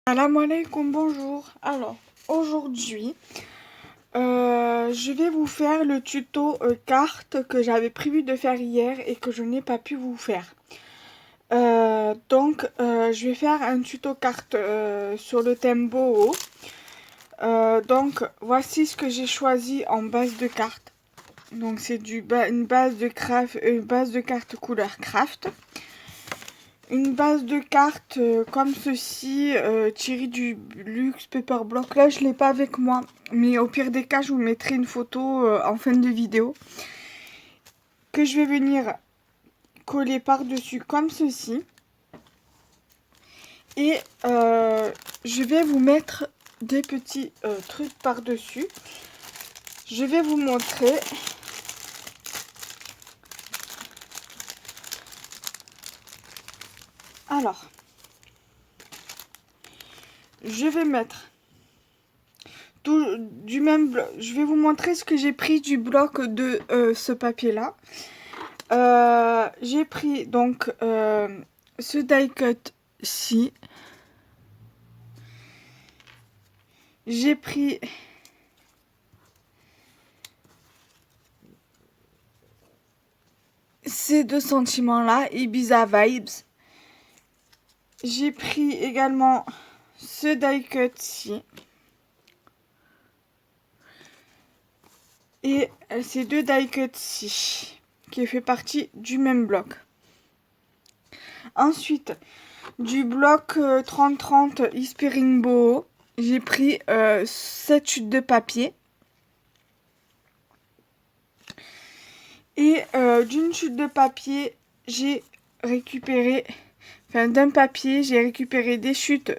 Salam alaikum, bonjour. Alors, aujourd'hui, je vais vous faire le tuto carte que j'avais prévu de faire hier et que je n'ai pas pu vous faire. Je vais faire un tuto carte sur le thème boho. Donc, voici ce que j'ai choisi en base de carte. Donc, c'est une base de carte couleur craft. Une base de cartes comme ceci, tirée du Luxe Paper Block. Là, je ne l'ai pas avec moi, mais au pire des cas, je vous mettrai une photo en fin de vidéo que je vais venir coller par-dessus comme ceci. Et je vais vous mettre des petits trucs par-dessus. Je vais vous montrer. Alors, je vais mettre du même bloc. Je vais vous montrer ce que j'ai pris du bloc de ce papier là. J'ai pris donc ce die cut-ci. J'ai pris ces deux sentiments là, Ibiza Vibes. J'ai pris également ce die cut-ci. Et ces deux die cut-ci, qui fait partie du même bloc. Ensuite, du bloc 30-30 Inspiring Boho, j'ai pris 7 chutes de papier. Et d'une chute de papier, j'ai récupéré, d'un papier, j'ai récupéré des chutes,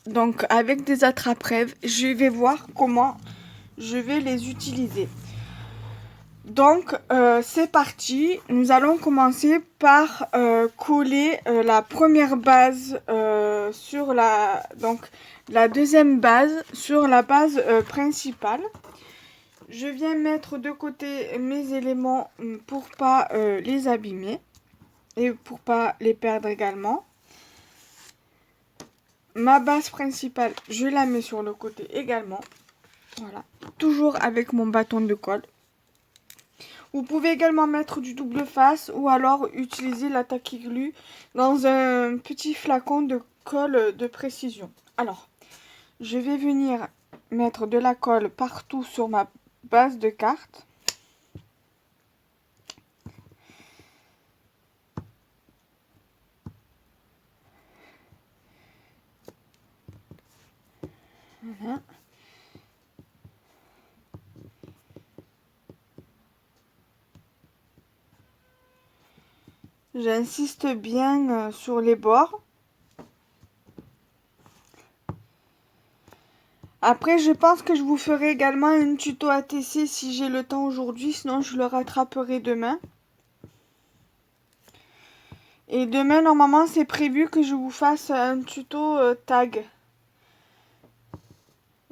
donc avec des attrape-rêves. Je vais voir comment je vais les utiliser. Donc, c'est parti. Nous allons commencer par coller la première base sur la deuxième base sur la base principale. Je viens mettre de côté mes éléments pour pas les abîmer et pour pas les perdre également. Ma base principale, je la mets sur le côté également. Voilà, toujours avec mon bâton de colle. Vous pouvez également mettre du double face ou alors utiliser la tacky glue dans un petit flacon de colle de précision. Alors, je vais venir mettre de la colle partout sur ma base de carte. Voilà. J'insiste bien sur les bords. Après, je pense que je vous ferai également une tuto ATC si j'ai le temps aujourd'hui, sinon je le rattraperai demain. Et demain, normalement, c'est prévu que je vous fasse un tuto tag.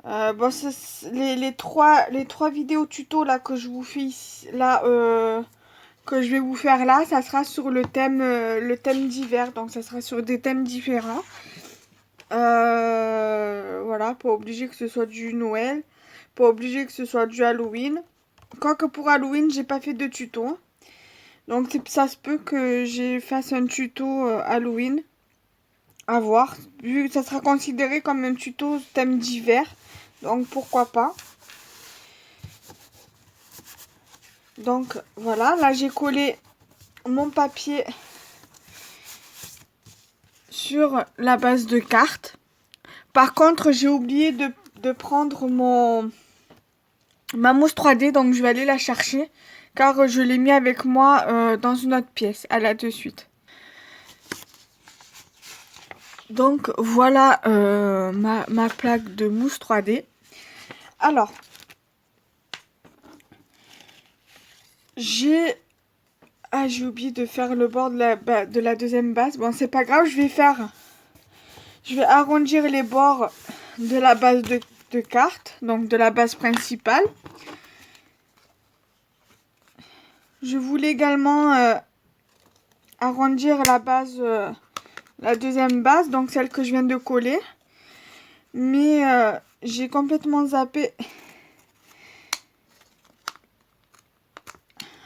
Bon, les trois vidéos tuto là que je vous fais ici, là, que je vais vous faire là, ça sera sur le thème d'hiver. Donc, ça sera sur des thèmes différents. Voilà, pas obligé que ce soit du Noël, pas obligé que ce soit du Halloween. Quoique pour Halloween, j'ai pas fait de tuto. Donc ça se peut que je fasse un tuto Halloween. À voir. Vu que ça sera considéré comme un tuto thème d'hiver. Donc pourquoi pas. Donc voilà, là j'ai collé mon papier sur la base de carte. Par contre, j'ai oublié de prendre ma mousse 3D, donc je vais aller la chercher. Car je l'ai mis avec moi dans une autre pièce. À là de suite. Donc voilà ma plaque de mousse 3D. Alors, j'ai oublié de faire le bord de la deuxième base. Bon, c'est pas grave, je vais arrondir les bords de la base de carte, donc de la base principale. Je voulais également arrondir la base, la deuxième base, donc celle que je viens de coller. Mais j'ai complètement zappé.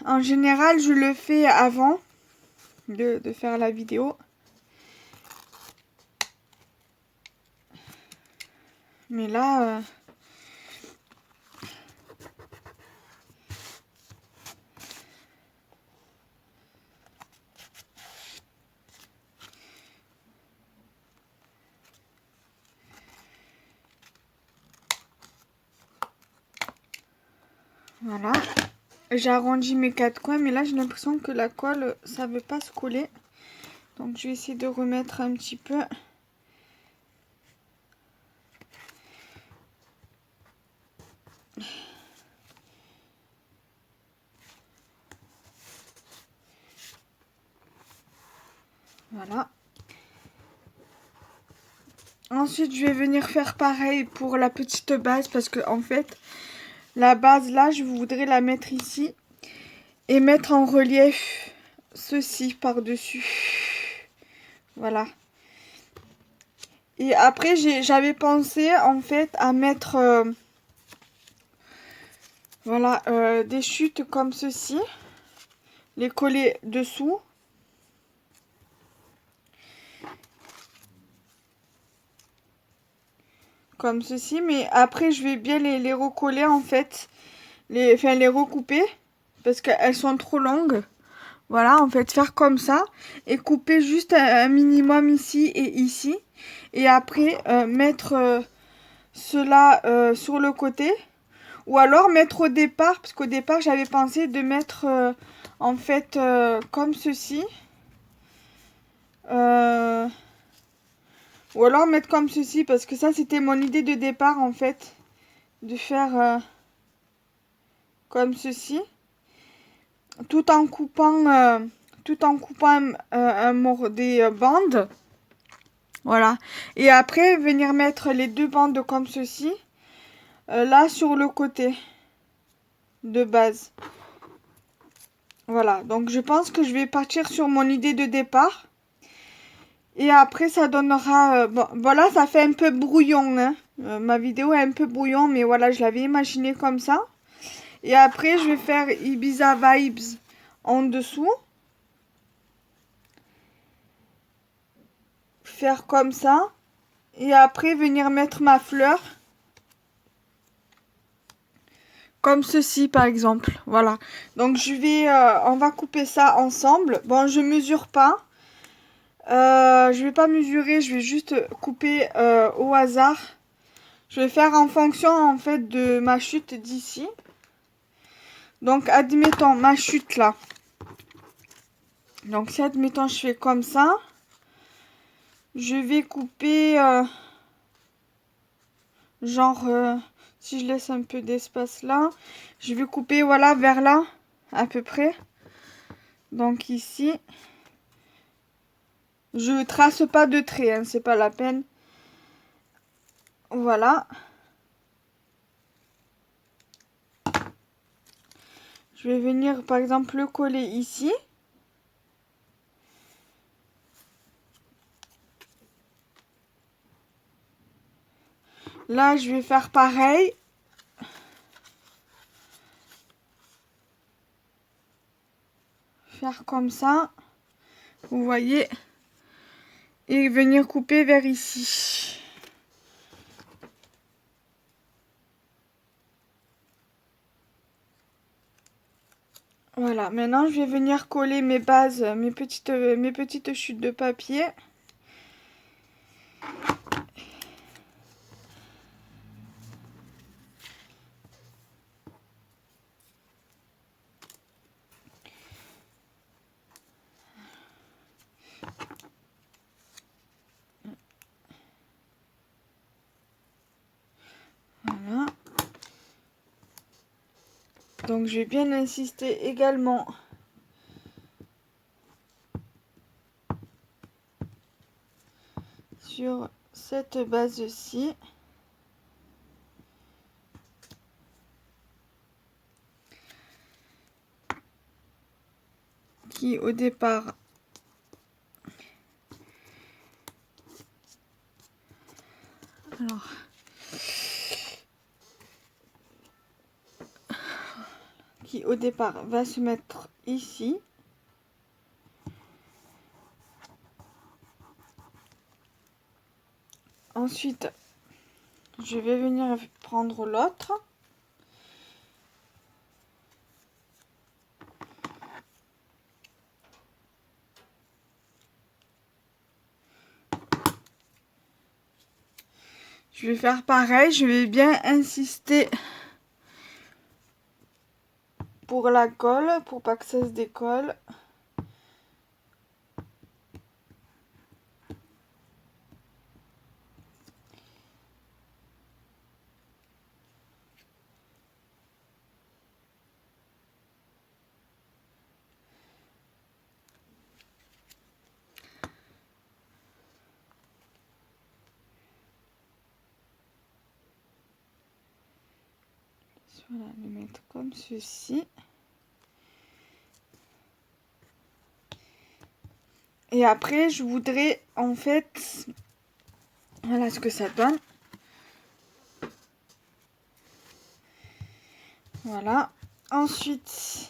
En général, je le fais avant de faire la vidéo. Mais là... voilà. J'arrondis mes 4 coins, mais là j'ai l'impression que la colle, ça veut pas se coller. Donc je vais essayer de remettre un petit peu. Voilà. Ensuite, je vais venir faire pareil pour la petite base parce que en fait, la base là, je voudrais la mettre ici et mettre en relief ceci par-dessus. Voilà. Et après, j'avais pensé en fait à mettre voilà, des chutes comme ceci, les coller dessous. Comme ceci, mais après je vais bien les recoller en fait, les recouper parce qu'elles sont trop longues. Voilà, en fait faire comme ça et couper juste un minimum ici et ici et après mettre cela sur le côté ou alors mettre au départ parce qu'au départ j'avais pensé de mettre en fait comme ceci ou alors mettre comme ceci parce que ça c'était mon idée de départ en fait de faire comme ceci, tout en coupant des bandes. Voilà. Et après, venir mettre les deux bandes comme ceci, là sur le côté de base. Voilà. Donc, je pense que je vais partir sur mon idée de départ. Et après, ça donnera... bon, voilà, ça fait un peu brouillon. Hein. Ma vidéo est un peu brouillon, mais voilà, je l'avais imaginé comme ça. Et après, je vais faire Ibiza Vibes en dessous. Faire comme ça. Et après, venir mettre ma fleur. Comme ceci, par exemple. Voilà. Donc, on va couper ça ensemble. Bon, je mesure pas. Je vais pas mesurer. Je vais juste couper au hasard. Je vais faire en fonction, en fait, de ma chute d'ici. Donc, admettons ma chute là. Donc, si admettons je fais comme ça, je vais couper genre, si je laisse un peu d'espace là, je vais couper, voilà, vers là, à peu près. Donc ici, je trace pas de trait, hein, c'est pas la peine. Voilà. Je vais venir, par exemple, le coller ici. Là, je vais faire pareil. Faire comme ça. Vous voyez. Et venir couper vers ici. Voilà, maintenant je vais venir coller mes bases, mes petites chutes de papier. Voilà. Donc je vais bien insister également sur cette base-ci. Qui au départ Alors, qui au départ va se mettre ici. Ensuite, je vais venir prendre l'autre. Je vais faire pareil, je vais bien insister pour la colle, pour pas que ça se décolle. Voilà, le mettre comme ceci. Et après, je voudrais en fait, voilà ce que ça donne. Voilà. Ensuite,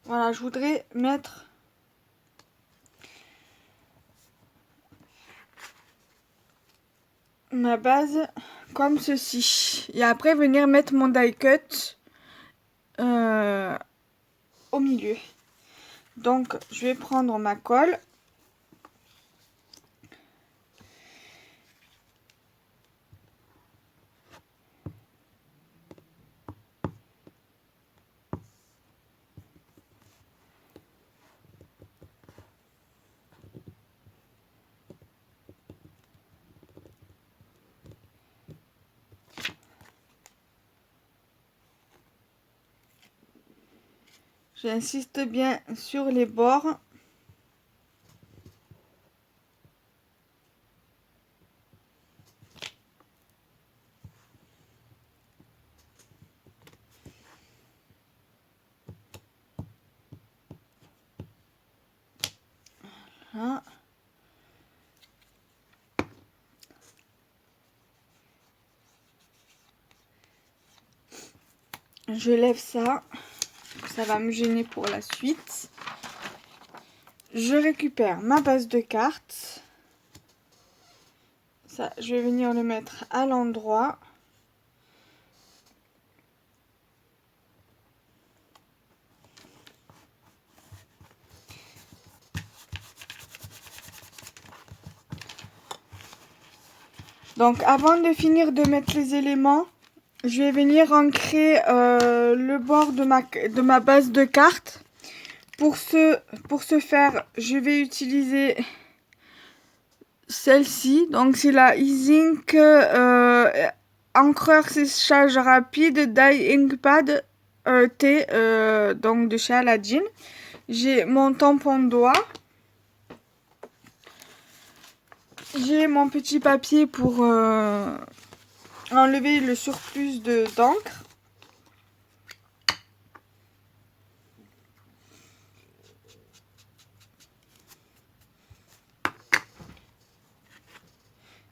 voilà, je voudrais mettre ma base comme ceci. Et après, venir mettre mon die cut au milieu. Donc, je vais prendre ma colle. J'insiste bien sur les bords. Voilà. Je lève ça. Ça va me gêner pour la suite. Je récupère ma base de cartes. Ça, je vais venir le mettre à l'endroit. Donc, avant de finir de mettre les éléments, je vais venir ancrer le bord de ma base de cartes. Pour ce faire, je vais utiliser celle-ci. Donc, c'est la E-Ink encreur séchage rapide Die Inkpad T, donc de chez Aladdin. J'ai mon tampon doigt. J'ai mon petit papier pour enlever le surplus d'encre.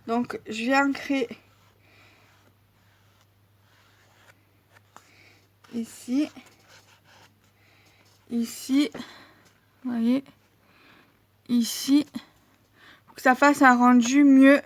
Donc, je vais ancrer ici, ici, vous voyez, ici, pour que ça fasse un rendu mieux.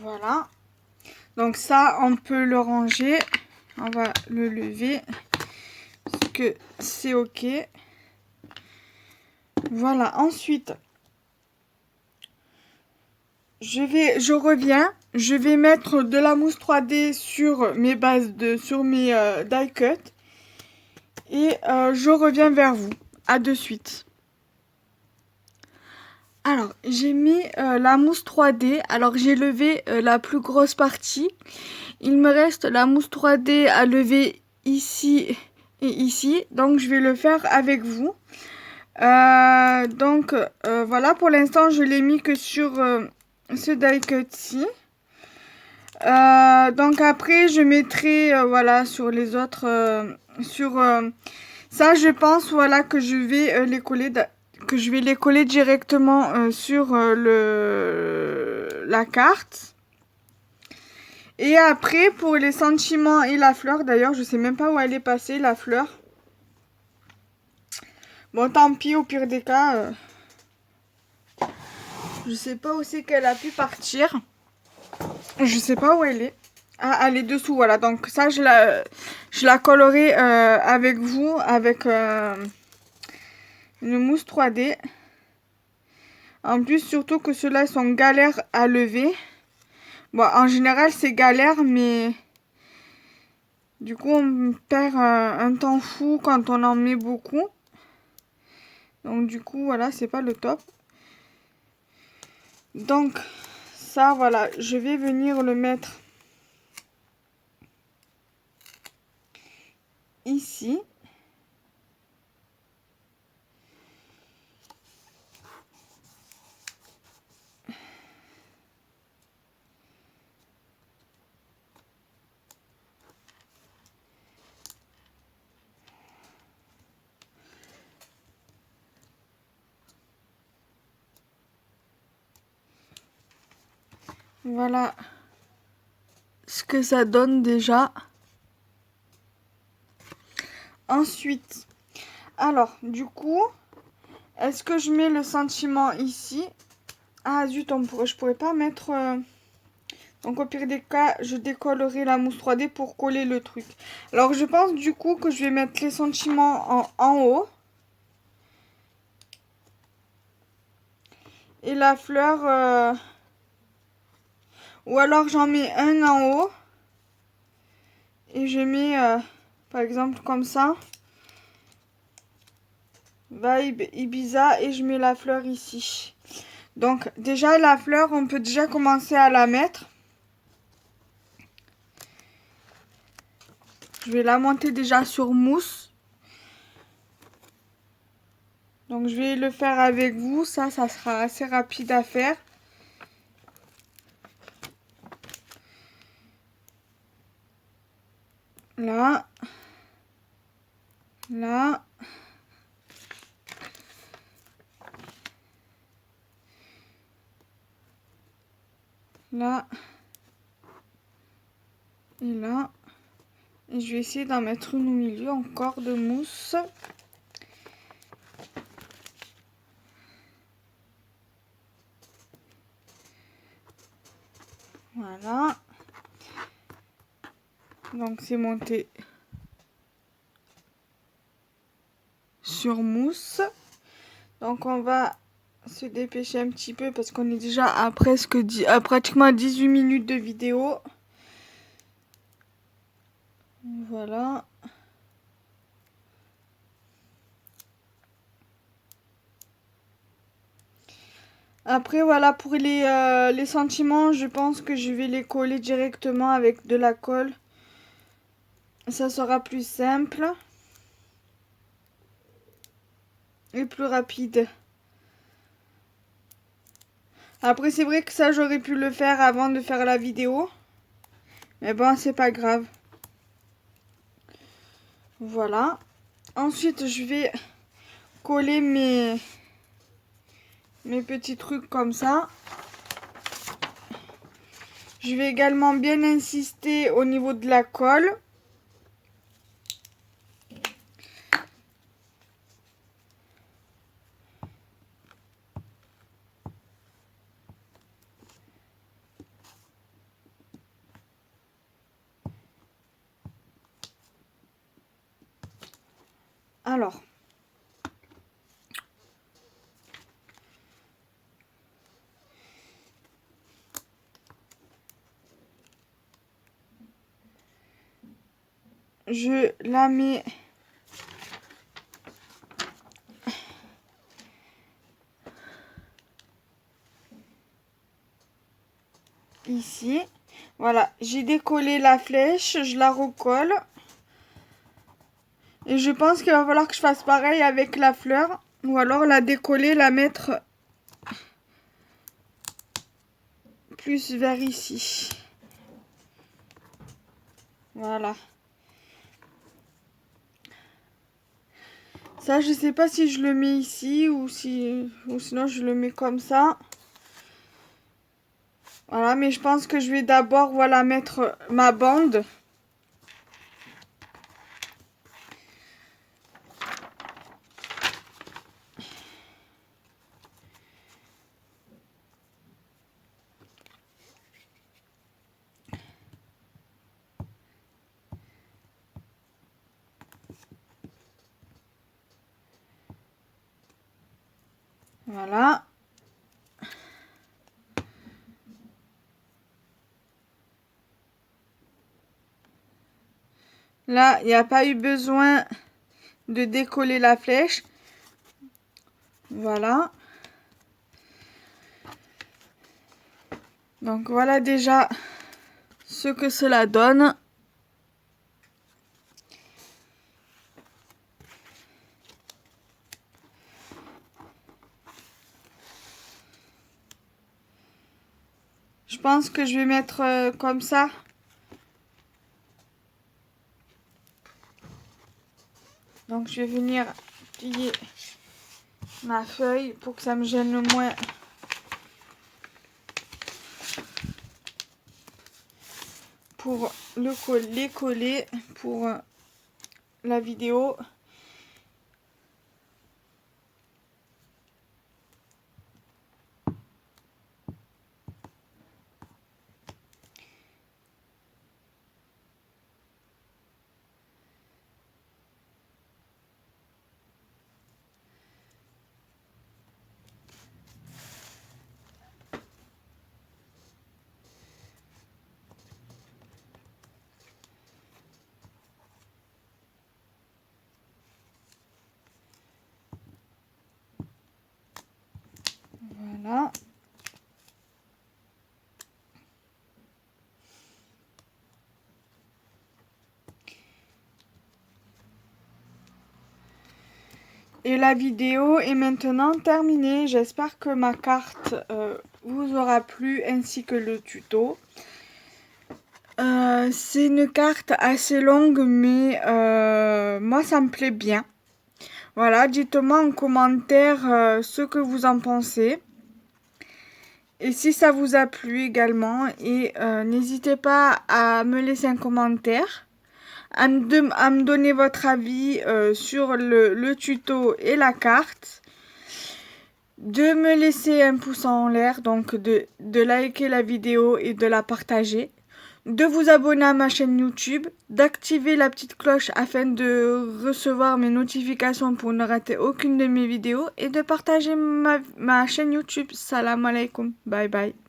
Voilà. Donc ça, on peut le ranger. On va le lever. Parce que c'est OK. Voilà. Ensuite, je reviens. Je vais mettre de la mousse 3D sur mes bases sur mes die cut. Et je reviens vers vous. À de suite. Alors, j'ai mis la mousse 3D. Alors, j'ai levé la plus grosse partie. Il me reste la mousse 3D à lever ici et ici. Donc, je vais le faire avec vous. Voilà, pour l'instant, je l'ai mis que sur ce die cut-ci. Donc après, je mettrai, voilà, sur les autres, ça, je pense, voilà, que je vais les coller, directement sur la carte. Et après, pour les sentiments et la fleur, d'ailleurs, je sais même pas où elle est passée, la fleur. Bon, tant pis, au pire des cas, je sais pas où c'est qu'elle a pu partir. Je sais pas où elle est. Ah, elle est dessous, voilà. Donc ça, je la collerai avec vous, avec une mousse 3D. En plus, surtout que ceux-là sont galères à lever. Bon, en général, c'est galère, mais du coup, on perd un temps fou quand on en met beaucoup. Donc du coup, voilà, c'est pas le top. Donc, ça, voilà, je vais venir le mettre ici. Voilà ce que ça donne déjà. Ensuite, alors, du coup, est-ce que je mets le sentiment ici? Ah zut, je pourrais pas mettre... Donc au pire des cas, je décollerai la mousse 3D pour coller le truc. Alors je pense du coup que je vais mettre les sentiments en haut. Et la fleur... Ou alors j'en mets un en haut. Et je mets, par exemple, comme ça. Vibe Ibiza. Et je mets la fleur ici. Donc déjà la fleur, on peut déjà commencer à la mettre. Je vais la monter déjà sur mousse. Donc je vais le faire avec vous. Ça sera assez rapide à faire. Là. Là. Là. Et là. Et je vais essayer d'en mettre une au milieu encore de mousse. Voilà. Donc c'est monté sur mousse. Donc on va se dépêcher un petit peu parce qu'on est déjà à pratiquement 18 minutes de vidéo. Voilà. Après voilà, pour les sentiments, je pense que je vais les coller directement avec de la colle. Ça sera plus simple. Et plus rapide. Après c'est vrai que ça j'aurais pu le faire avant de faire la vidéo. Mais bon, c'est pas grave. Voilà. Ensuite, je vais coller mes petits trucs comme ça. Je vais également bien insister au niveau de la colle. Alors, je la mets ici. Voilà, j'ai décollé la flèche, je la recolle. Et je pense qu'il va falloir que je fasse pareil avec la fleur. Ou alors la décoller, la mettre plus vers ici. Voilà. Ça, je sais pas si je le mets ici ou sinon je le mets comme ça. Voilà, mais je pense que je vais d'abord, voilà, mettre ma bande. Voilà. Là, il n'y a pas eu besoin de décoller la flèche. Voilà. Donc voilà déjà ce que cela donne. Je pense que je vais mettre comme ça. Donc je vais venir plier ma feuille pour que ça me gêne le moins. Pour les coller pour la vidéo. Voilà. Et la vidéo est maintenant terminée. J'espère que ma carte vous aura plu ainsi que le tuto. C'est une carte assez longue mais moi ça me plaît bien. Voilà, dites-moi en commentaire ce que vous en pensez. Et si ça vous a plu également. Et n'hésitez pas à me laisser un commentaire. À me donner votre avis sur le tuto et la carte. De me laisser un pouce en l'air, donc de liker la vidéo et de la partager. De vous abonner à ma chaîne YouTube, d'activer la petite cloche afin de recevoir mes notifications pour ne rater aucune de mes vidéos et de partager ma chaîne YouTube. Salam alaikum, bye bye.